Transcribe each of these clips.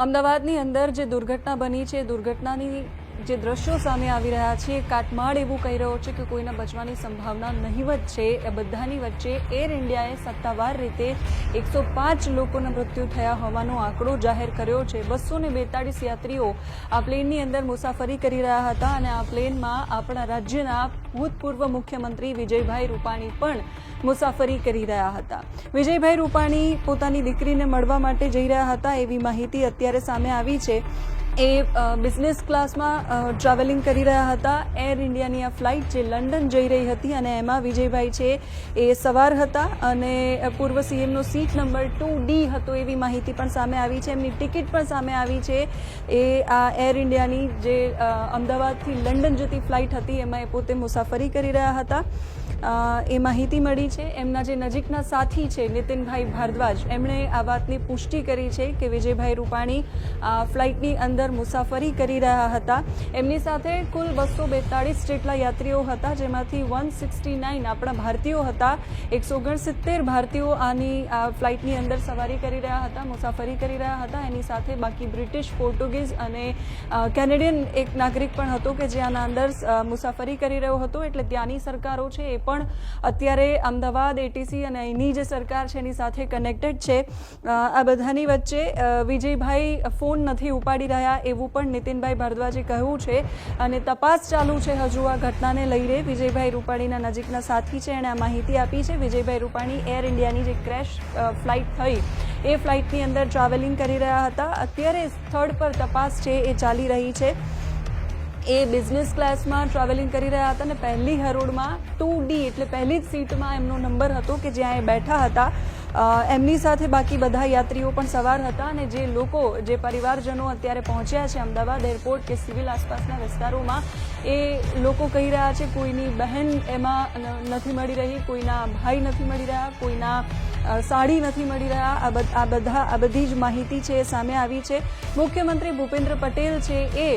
અમદાવાદની અંદર જે દુર્ઘટના બની છે, દુર્ઘટનાની જે દ્રશ્યો સામે આવી રહ્યા છે, કાટમાળ એવું કહી રહ્યો છે કે કોઈના બચવાની સંભાવના નહીવત છે। એ બધાની વચ્ચે એર ઇન્ડિયાએ સત્તાવાર રીતે 105 લોકોના મૃત્યુ થયા હોવાનો આંકડો જાહેર કર્યો છે। 242 યાત્રીઓ આ પ્લેનની અંદર મુસાફરી કરી રહ્યા હતા અને આ પ્લેનમાં આપણા રાજ્યના ભૂતપૂર્વ મુખ્યમંત્રી વિજયભાઈ રૂપાણી પણ મુસાફરી કરી રહ્યા હતા। વિજયભાઈ રૂપાણી પોતાની દીકરીને મળવા માટે જઈ રહ્યા હતા એવી માહિતી અત્યારે સામે આવી છે। એ બિઝનેસ ક્લાસમાં ટ્રાવેલિંગ કરી રહ્યા હતા। એર ઇન્ડિયાની આ ફ્લાઇટ જે લંડન જઈ રહી હતી અને એમાં વિજયભાઈ છે એ સવાર હતા અને પૂર્વ સીએમનો સીટ નંબર 2D હતો એવી માહિતી પણ સામે આવી છે। એમની ટિકિટ પણ સામે આવી છે। એ આ એર ઇન્ડિયાની જે અમદાવાદથી લંડન જતી ફ્લાઇટ હતી એમાં એ પોતે મુસાફરી કરી રહ્યા હતા। એ માહિતી મળી છે। એમના જે નજીકના સાથી છે નીતિનભાઈ ભારદ્વાજ, એમણે આ વાતની પુષ્ટિ કરી છે કે વિજયભાઈ રૂપાણી ફ્લાઇટની અંદર મુસાફરી કરી રહ્યા હતા। એમની સાથે કુલ 242 જેટલા યાત્રીઓ હતા, જેમાંથી 169 આપણા ભારતીયો હતા। 169 ભારતીયો આની ફ્લાઇટની અંદર સવારી કરી રહ્યા હતા, મુસાફરી કરી રહ્યા હતા। એની સાથે બાકી બ્રિટિશ, પોર્ટુગીઝ અને કેનેડિયન એક નાગરિક પણ હતો કે જે આના અંદર મુસાફરી કરી રહ્યો હતો। એટલે ત્યાંની સરકારો છે એ પણ અત્યારે અમદાવાદ એટીસી અને અહીંની જે સરકાર છે એની સાથે કનેક્ટેડ છે। આ બધાની વચ્ચે વિજયભાઈ ફોન નથી ઉપાડી રહ્યા એવું પણ નીતિનભાઈ ભારદ્વાજે કહ્યું છે અને તપાસ ચાલુ છે હજુ આ ઘટનાને લઈને। વિજયભાઈ રૂપાણીના નજીકના સાથી છે, એણે આ માહિતી આપી છે। વિજયભાઈ રૂપાણી એર ઇન્ડિયાની જે ક્રેશ ફ્લાઇટ થઈ એ ફ્લાઇટની અંદર ટ્રાવેલિંગ કરી રહ્યા હતા। અત્યારે સ્થળ પર તપાસ છે એ ચાલી રહી છે। એ બિઝનેસ ક્લાસમાં ટ્રાવેલિંગ કરી રહ્યા હતા અને પહેલી હરોળમાં 2D એટલે પહેલી જ સીટમાં એમનો નંબર હતો કે જ્યાં એ બેઠા હતા। એમની સાથે બાકી બધા યાત્રીઓ પણ સવાર હતા અને જે લોકો, જે પરિવારજનો અત્યારે પહોંચ્યા છે અમદાવાદ એરપોર્ટ કે સિવિલ આસપાસના વિસ્તારોમાં, એ લોકો કહી રહ્યા છે કોઈની બહેન એમાં નથી મળી રહી, કોઈના ભાઈ નથી મળી રહ્યા, કોઈના સાડી નથી મળી રહ્યા। આ બધી જ માહિતી છે એ સામે આવી છે। મુખ્યમંત્રી ભૂપેન્દ્ર પટેલ છે એ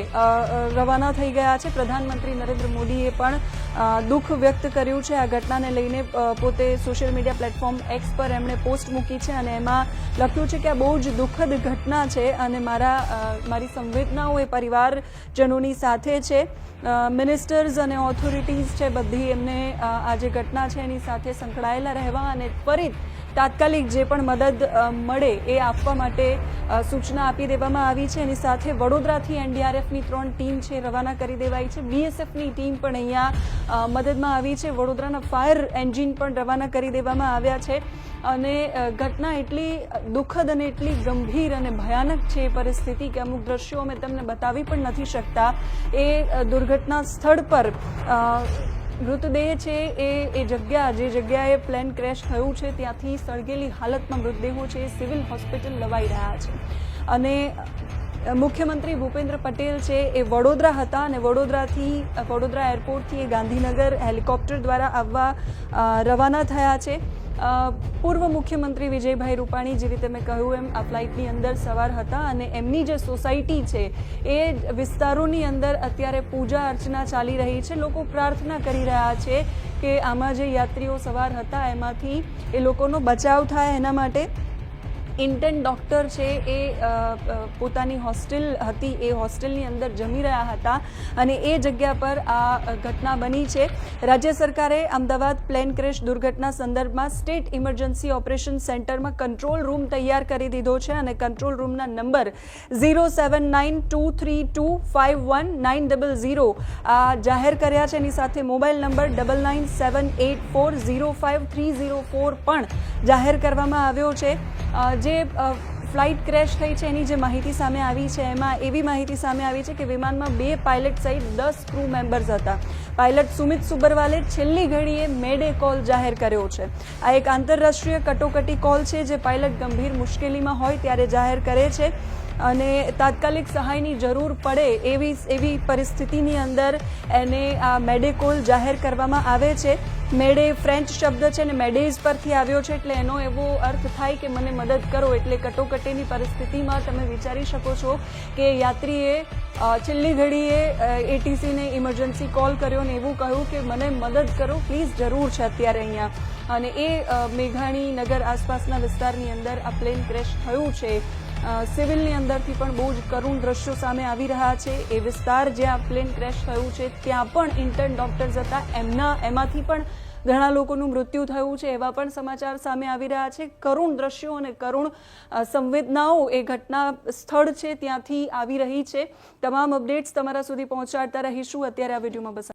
રવાના થઈ ગયા છે। પ્રધાનમંત્રી નરેન્દ્ર મોદીએ પણ દુઃખ વ્યક્ત કર્યું છે આ ઘટનાને લઈને। પોતે સોશિયલ મીડિયા પ્લેટફોર્મ એક્સ પર એમણે પોસ્ટ મૂકી છે અને એમાં લખ્યું છે કે આ બહુ જ દુઃખદ ઘટના છે અને મારી સંવેદનાઓ એ પરિવારજનોની સાથે છે। મિનિસ્ટર્સ અને ઓથોરિટીઝ છે બધી એમને આ જે ઘટના છે એની સાથે સંકળાયેલા રહેવા અને ત્વરિત તાત્કાલિક જે પણ મદદ મળે એ આપવા માટે સૂચના આપી દેવામાં આવી છે। એની સાથે વડોદરાથી એનડીઆરએફની 3 ટીમ છે રવાના કરી દેવાઈ છે। બીએસએફની ટીમ પણ અહીંયા મદદમાં આવી છે। વડોદરાના ફાયર એન્જિન પણ રવાના કરી દેવામાં આવ્યા છે અને ઘટના એટલી દુઃખદ અને એટલી ગંભીર અને ભયાનક છે એ પરિસ્થિતિ કે અમુક દ્રશ્યો અમે તમને બતાવી પણ નથી શકતા। એ દુર્ઘટના સ્થળ પર મૃતદેહ છે એ જગ્યા, જે જગ્યાએ પ્લેન ક્રેશ થયું છે ત્યાંથી સળગેલી હાલતમાં મૃતદેહો છે એ સિવિલ હોસ્પિટલ લવાઈ રહ્યા છે અને મુખ્યમંત્રી ભૂપેન્દ્ર પટેલ છે એ વડોદરા હતા અને વડોદરા એરપોર્ટથી એ ગાંધીનગર હેલિકોપ્ટર દ્વારા આવવા રવાના થયા છે। પૂર્વ મુખ્યમંત્રી વિજયભાઈ રૂપાણી, જે રીતે મેં કહ્યું એમ, આ ફ્લાઇટની અંદર સવાર હતા અને એમની જે સોસાયટી છે એ વિસ્તારોની અંદર અત્યારે પૂજા અર્ચના ચાલી રહી છે। લોકો પ્રાર્થના કરી રહ્યા છે કે આમાં જે યાત્રીઓ સવાર હતા એમાંથી એ લોકોનો બચાવ થાય એના માટે। ઇન્ટર્ન ડૉક્ટર છે એ પોતાની હોસ્ટેલ હતી એ હોસ્ટેલની અંદર જમી રહ્યા હતા અને એ જગ્યા પર આ ઘટના બની છે। રાજ્ય સરકારે અમદાવાદ પ્લેન ક્રેશ દુર્ઘટના સંદર્ભમાં સ્ટેટ ઇમરજન્સી ઓપરેશન સેન્ટરમાં કંટ્રોલ રૂમ તૈયાર કરી દીધો છે અને કંટ્રોલ રૂમના નંબર 07923251900 આ જાહેર કર્યા છે। એની સાથે મોબાઈલ નંબર 9978405304 પણ જાહેર કરવામાં આવ્યો છે। જે ફ્લાઇટ ક્રેશ થઈ છે એની જે માહિતી સામે આવી છે એમાં એવી માહિતી સામે આવી છે કે વિમાનમાં 2 પાયલટ સહિત 10 ક્રૂ મેમ્બર્સ હતા। પાયલટ સુમિત સુબરવાલે છેલ્લી ઘડીએ મેડે કોલ જાહેર કર્યો છે। આ એક આંતરરાષ્ટ્રીય કટોકટી કોલ છે જે પાયલટ ગંભીર મુશ્કેલીમાં હોય ત્યારે જાહેર કરે છે અને તાત્કાલિક સહાયની જરૂર પડે એવી પરિસ્થિતિની અંદર એને આ મેડે કોલ જાહેર કરવામાં આવે છે। મેડે ફ્રેન્ચ શબ્દ છે ને મેડેઝ પરથી આવ્યો છે એટલે એનો એવો અર્થ થાય કે મને મદદ કરો। એટલે કટોકટીની પરિસ્થિતિમાં તમે વિચારી શકો છો કે યાત્રીએ છેલ્લી ઘડીએ એટીસીને ઇમરજન્સી કોલ કર્યો ને એવું કહ્યું કે મને મદદ કરો પ્લીઝ, જરૂર છે અત્યારે અહીંયા। અને એ મેઘાણી નગર આસપાસના વિસ્તારની અંદર આ પ્લેન ક્રેશ થયું છે। સિવિલની અંદરથી પણ બહુ જ કરુણ દ્રશ્યો સામે આવી રહ્યા છે. એ વિસ્તાર જ્યાં પ્લેન ક્રેશ થયું છે ત્યાં પણ ઇન્ટર્ન ડૉક્ટર્સ હતા, એમાંથી પણ ઘણા લોકોનું મૃત્યુ થયું છે. એવા પણ સમાચાર સામે આવી રહ્યા છે. કરુણ દ્રશ્યો અને કરુણ સંવેદનાઓ એ ઘટના સ્થળ છે ત્યાંથી આવી રહી છે. તમામ અપડેટ્સ તમારા સુધી પહોંચાડતા રહીશું. અત્યારે આ વિડીયોમાં બસ